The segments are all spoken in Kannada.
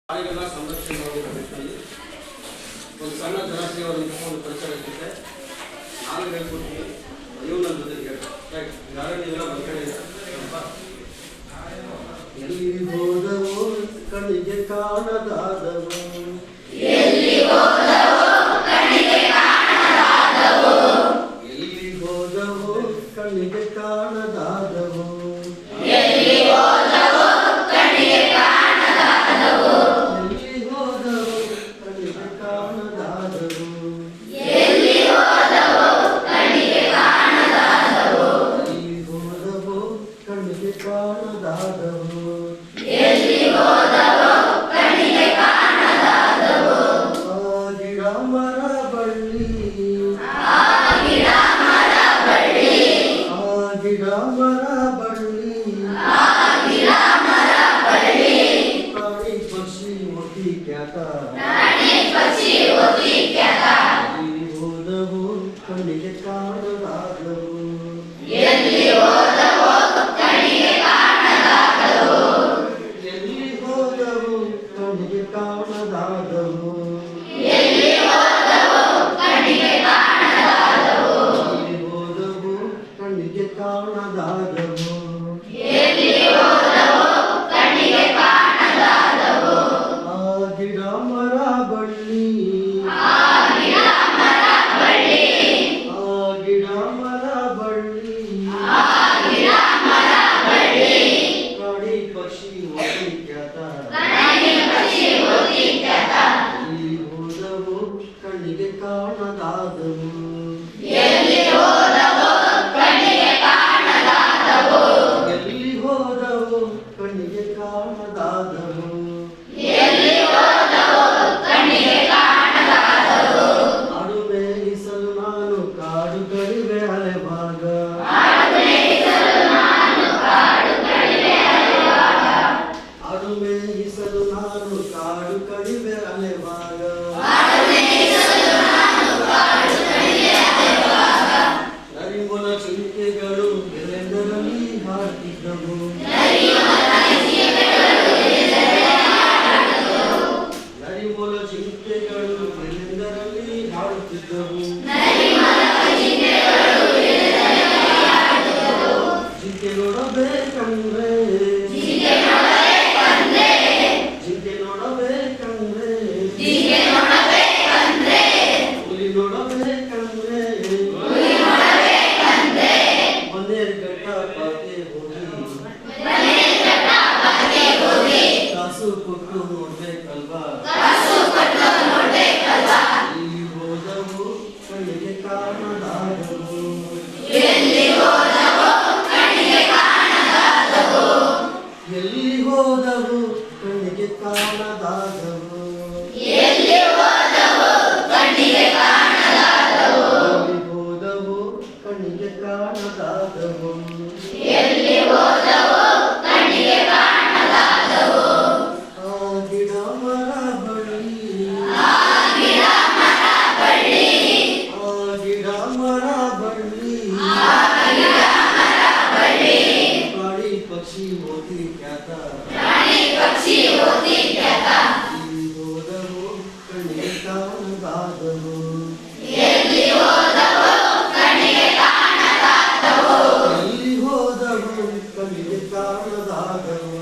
ಪ್ರಾಣಿಗಳ ಸಂರಕ್ಷಣೆ ಮಾಡುವ ನಿಟ್ಟಿನಲ್ಲಿ ಒಂದು ಸಣ್ಣ ಜಲಾಶಯವನ್ನು ಒಂದು ಪರಿಸರಕ್ಕೆ ನಾನು ಹೇಳ್ಕೊಡ್ತೀನಿ. ನೀವು ನನ್ನ ಜೊತೆಗೆ ಯಾರು ನೀವೆಲ್ಲ ಬರ್ಕಡೆ ಎಲ್ಲಿ ಹೋದವೋ ಕಣ್ಣಿಗೆ ಕಾಣದಾದವೋ, ಎಲ್ಲಿ ಹೋದವೋ ಕಣ್ಣಿಗೆ ಕಾಣದಾದವೋ, ಎಲ್ಲಿ ಹೋದವೋ ಕಣ್ಣಿಗೆ ಕಾಣದಾದವೋ, ಎಲ್ಲಿ ಹೋದವೋ ಕಣ್ಣಿಗೆ ಕಾಣದಾದವೋ, ಎಲ್ಲಿ ಹೋದವೋ ಕಣ್ಣಿಗೆ ಕಾಣದಾದವೋ, ಎಲ್ಲಿ ಹೋದವೋ ಕಣ್ಣಿಗೆ ಕಾಣದಾದವೋ, ಎಲ್ಲಿ ಹೋದವೋ ಕಣ್ಣಿಗೆ ಕಾಣದಾದವೋ, ಎಲ್ಲಿ ಹೋದವೋ ಕಣ್ಣಿಗೆ ಕಾಣದಾದವೋ, ಆ ಗಿಡ ಮರ ಬಳ್ಳಿ, ಆ ಗಿಡ ಮರ ಬಳ್ಳಿ, ಆ ಗಿಡ ಮರ ಬಳ್ಳಿ, ಆ ಗಿಡ ಮರ ಬಳ್ಳಿ, ಪ್ರಾಣಿ ಪಕ್ಷಿ ಒತಿ ಕ್ಯಾತ, ಪ್ರಾಣಿ ಪಕ್ಷಿ ಒತಿ ಕ್ಯಾತ, ಎಲ್ಲಿ ಹೋದವೋ ಕಣ್ಣಿಗೆ ಕಾಣದಾದವೋ, ಎಲ್ಲಿ ಹೋದವೋ ಕಣ್ಣಿಗೆ ಕಾಣದಾದವೋ, ಎಲ್ಲಿ ಹೋದವೋ ಕಣ್ಣಿಗೆ ಕಾಣದಾದವೋ, ಎಲ್ಲಿ ಹೋದವೋ ಕಣ್ಣಿಗೆ ಕಾಣದಾದವೋ, ಎಲ್ಲಿ ಹೋದವೋ ಕಣ್ಣಿಗೆ ಕಾಣದಾದವೋ, ಎಲ್ಲಿ ಹೋದವೋ ಕಣ್ಣಿಗೆ ಕಾಣದಾದವೋ, ಆ ಗಿಡ ಮರ ಬಳ್ಳಿ, ಆ ಗಿಡ ಮರ ಬಳ್ಳಿ, ಆ ಗಿಡ ಮರ ಬಳ್ಳಿ, ಆ ಗಿಡ ಮರ ಬಳ್ಳಿ, ಪ್ರಾಣಿ ಪಕ್ಷಿ ಒತಿ ಕ್ಯಾತ, ಪ್ರಾಣಿ ಪಕ್ಷಿ ಒತಿ ಕ್ಯಾತ, ಎಲ್ಲಿ ಹೋದವೋ ಕಣ್ಣಿಗೆ ಕಾಣದಾದವೋ, ಎಲ್ಲಿ ಹೋದವೋ ಕಣ್ಣಿಗೆ ಕಾಣದಾದವೋ, ಎಲ್ಲಿ ಹೋದವೋ ಕಣ್ಣಿಗೆ ಕಾಣದಾದವೋ, ಎಲ್ಲಿ ಹೋದವೋ ಕಣ್ಣಿಗೆ ಕಾಣದಾದವೋ, ಆಡು ಮೇಯಿಸಲು ನಾನು ಕಾಡು ಕಡಿವೆ ಅಲೆವಾಗ, ಆಡು ಮೇಯಿಸಲು ನಾನು ಕಾಡು ಕಡಿವೆ ಅಲೆವಾಗ, ಆಡು ಮೇಯಿಸಲು ನಾನು ಕಾಡು ಕಡಿವೆ ಅಲೆವಾಗ, ಆಡು ಮೇಯಿಸಲು ನಾನು ಕಾಡು ಕಡಿವೆ ಅಲೆವಾಗ, ನರಿಮೊಲ ಚಿಂತೆಗಳು ಎಲ್ಲೆಂದರಲ್ಲಿ ಹಾಡ್ತಿದ್ದವು, ನರಿಮೊಲ ಚಿಂತೆಗಳು ಎಲ್ಲೆಂದರಲ್ಲಿ ಹಾಡುತ್ತಿದ್ದವು, ಜಿಂಕೆ ನೋಡಬೇಕಂದ್ರೆ, ಜಿಂಕೆ ನೋಡಬೇಕಂದ್ರೆ, ಜಿಂಕೆ ನೋಡಬೇಕಂದ್ರೆ, ಜಿಂಕೆ ನೋಡಬೇಕಂದ್ರೆ, ಹುಲಿ ನೋಡಬೇಕಂದ್ರೆ, ಹುಲಿ ನೋಡಬೇಕಂದ್ರೆ, ಮನೆರ್ಘಟ್ಟ ಪಾತೆ ಹೋಗಿ ಮನೆ ಕಟ್ಟ ಬಾಗಿ ಹೋಗಿ, ಕಾಸು ಕೊಟ್ಟು ನೋಡ್ಬೇಕಲ್ವಾ, ಕಾಸು ಕೊಟ್ಟು ನೋಡ್ಬೇಕಲ್ವಾ, ಇಲ್ಲಿ ಹೋದವು ಕಣ್ಣಿಗೆ ಕಾಣದಾದವು, ಎಲ್ಲಿ ಹೋದವೋ ಕಣ್ಣಿಗೆ ಕಾಣದಾದವೋ, ಎಲ್ಲಿ ಹೋದವು ಕಣ್ಣಿಗೆ ಕಾಣದಾದವು, ಎಲ್ಲಿ ಹೋದವೋ ಕಣ್ಣಿಗೆ ಕಾಣದಾದವೋ, ಎಲ್ಲಿ ಹೋದವು ಕಣ್ಣಿಗೆ ಕಾಣದಾದವು, ಎಲ್ಲಿ ಹೋದವೋ ಕಣ್ಣಿಗೆ ಕಾಣದಾದವೋ, ಆ ಗಿಡ ಮರ ಬಳ್ಳಿ, ಆ ಗಿಡ ಮರ ಬಳ್ಳಿ, ಆ ಗಿಡ ಮರ ಬಳ್ಳಿ, ಆ ಗಿಡ ಮರ ಬಳ್ಳಿ, ಪ್ರಾಣಿ ಪಕ್ಷಿ ಮೋತಿ ಖ್ಯಾತ, ಪ್ರಾಣಿ ಪಕ್ಷಿ ಒತಿ ಕ್ಯಾತ, ಇಲ್ಲಿ ಹೋದವು ಕಣ್ಣಿಗೆ ಕಾಣದಾದವು, ಎಲ್ಲಿ ಹೋದವೋ ಕಣ್ಣಿಗೆ ಕಾಣದಾದವೋ, ಎಲ್ಲಿ ಹೋದವು ಕಣ್ಣಿಗೆ ಕಾಣದಾದವು,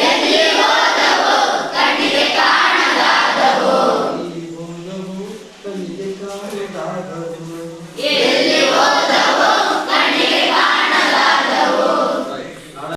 ಎಲ್ಲಿ ಹೋದವೋ ಕಣ್ಣಿಗೆ ಕಾಣದಾದವೋ, ಎಲ್ಲಿ ಹೋದವು ಕಣ್ಣಿಗೆ ಕಾಣದಾದವು,